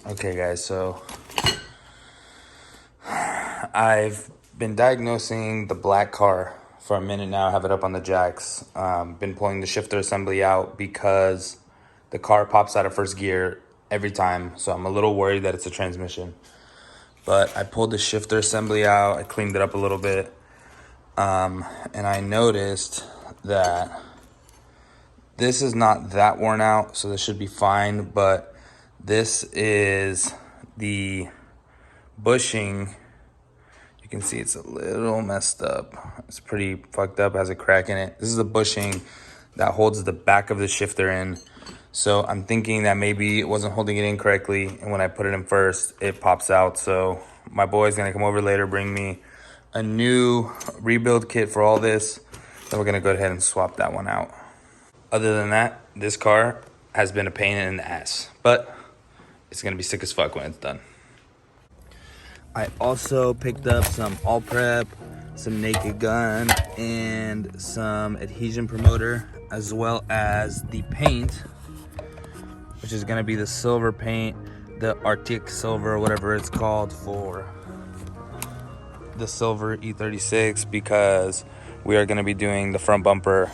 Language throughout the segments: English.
Okay guys, so I've been diagnosing the black car for a minute now. I have it up on the jacks. Been pulling the shifter assembly out because the car pops out of first gear every time. So I'm a little worried that it's a transmission. But I pulled the shifter assembly out. I cleaned it up a little bit. And I noticed that this is not that worn out, so this should be fine. But this is the bushing. You can see it's a little messed up. It's pretty fucked up, has a crack in it. This is the bushing that holds the back of the shifter in. So I'm thinking that maybe it wasn't holding it in correctly, and when I put it in first, it pops out. So my boy's gonna come over later, bring me a new rebuild kit for all this. Then we're gonna go ahead and swap that one out. Other than that, this car has been a pain in the ass, but it's gonna be sick as fuck when it's done. I also picked up some all prep, some naked gun, and some adhesion promoter, as well as the paint, which is gonna be the silver paint, the Arctic silver, whatever it's called, for the silver E36, because we are gonna be doing the front bumper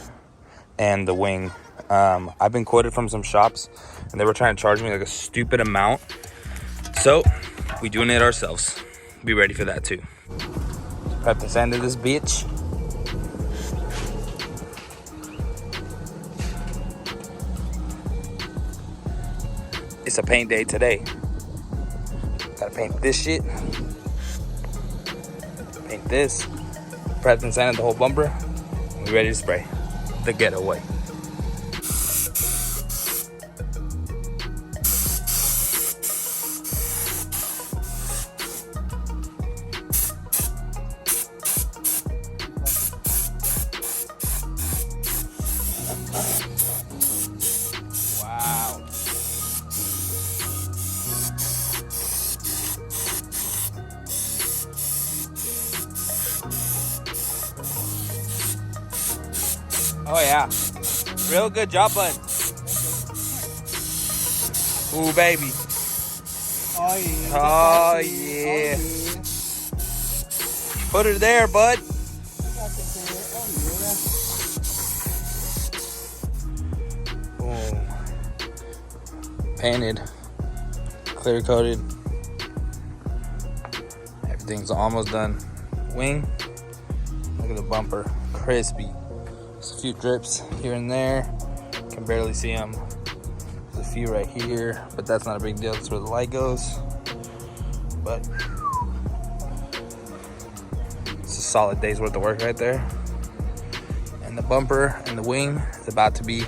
and the wing. I've been quoted from some shops and they were trying to charge me like a stupid amount. So we doing it ourselves. Be ready for that too. Prep the sand of this bitch. It's a paint day today. Gotta paint this shit. Paint this. Prep and sand the whole bumper. We ready to spray the getaway. Wow. Oh yeah. Real good job, bud. Ooh, baby. Oh yeah. Oh yeah. Put her there, bud. Boom. Painted, clear coated. Everything's almost done. Wing. Look at the bumper, crispy. Just a few drips here and there. Can barely see them. There's a few right here, but that's not a big deal. That's where the light goes. But it's a solid day's worth of work right there. And the bumper and the wing is about to be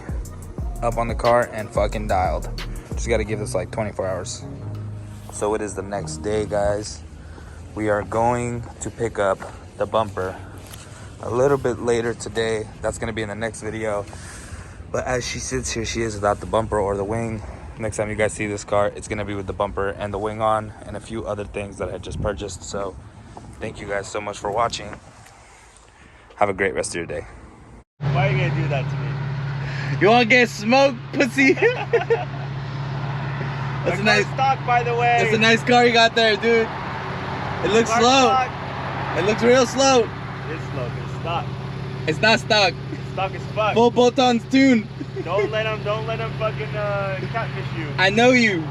up on the car and fucking dialed. Just got to give this like 24 hours. So it is the next day, guys. We are going to pick up the bumper a little bit later today. That's going to be in the next video. But as she sits here, she is without the bumper or the wing. Next time you guys see this car, it's going to be with the bumper and the wing on, and a few other things that I just purchased. So thank you guys so much for watching. Have a great rest of your day. Why are you gonna do that to me? You want to get smoked, pussy? That's a nice stock, by the way. That's a nice car you got there, dude. It looks slow. Stock. It looks real slow. It's slow. It's stock. It's not stock. It's stock as fuck. Full bolt-ons tuned. Don't let them fucking catfish you. I know you.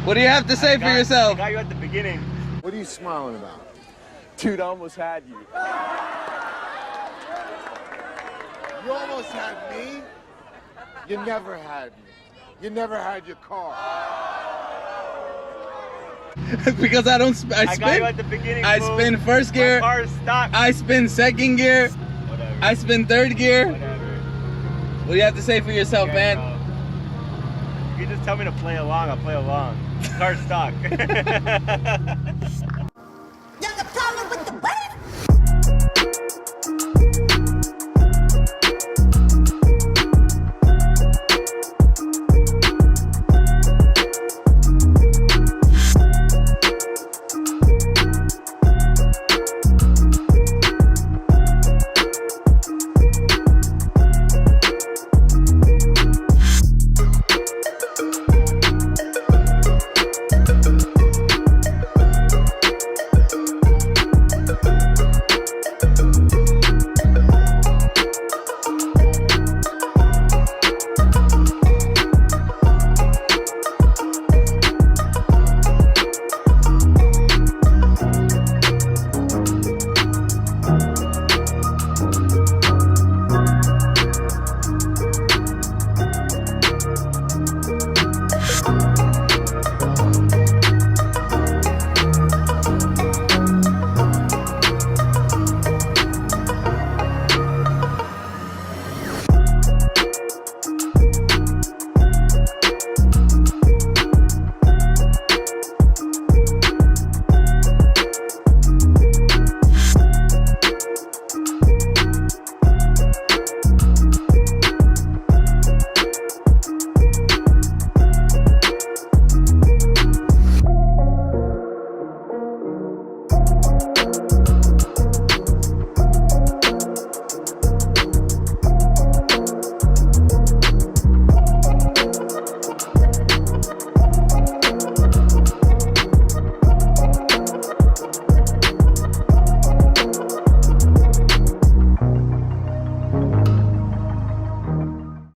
What do you have to say for yourself? I got you at the beginning. What are you smiling about? Dude, I almost had you. You almost had me. You never had me. You never had your car. Because I don't. I got you at the beginning. I fool. spin first gear. My car is stock. I spin second gear. Whatever. I spin third gear. Whatever. What do you have to say for yourself, Okay, man? bro. You can just tell me to play along. I'll play along. car's stock.